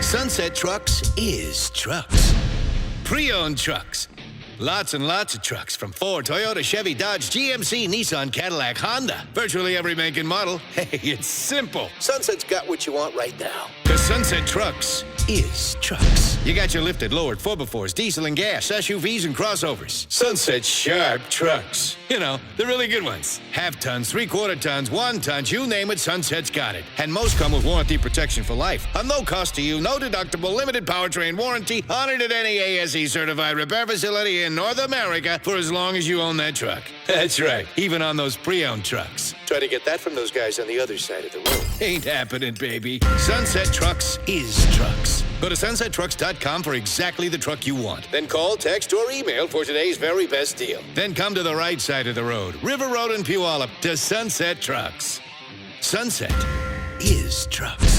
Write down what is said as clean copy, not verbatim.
Sunset Trucks is trucks. Pre-owned trucks. Lots and lots of trucks from Ford, Toyota, Chevy, Dodge, GMC, Nissan, Cadillac, Honda. Virtually every make and model. Hey, it's simple. Sunset's got what you want right now. Because Sunset Trucks is trucks. You got your lifted, lowered 4x4s, diesel and gas, SUVs and crossovers. Sunset Sharp Trucks. You know, the really good ones. Half tons, 3/4 tons, 1 tons, you name it, Sunset's got it. And most come with warranty protection for life. A no cost to you, no deductible, limited powertrain warranty, honored at any ASE certified repair facility in North America for as long as you own that truck. That's right, even on those pre-owned trucks. Try to get that from those guys on the other side of the road. Ain't happening, baby. Sunset Trucks is trucks. Go to sunsettrucks.com for exactly the truck you want. Then call, text, or email for today's very best deal. Then come to the right side of the road, River Road in Puyallup, to Sunset Trucks. Sunset is trucks.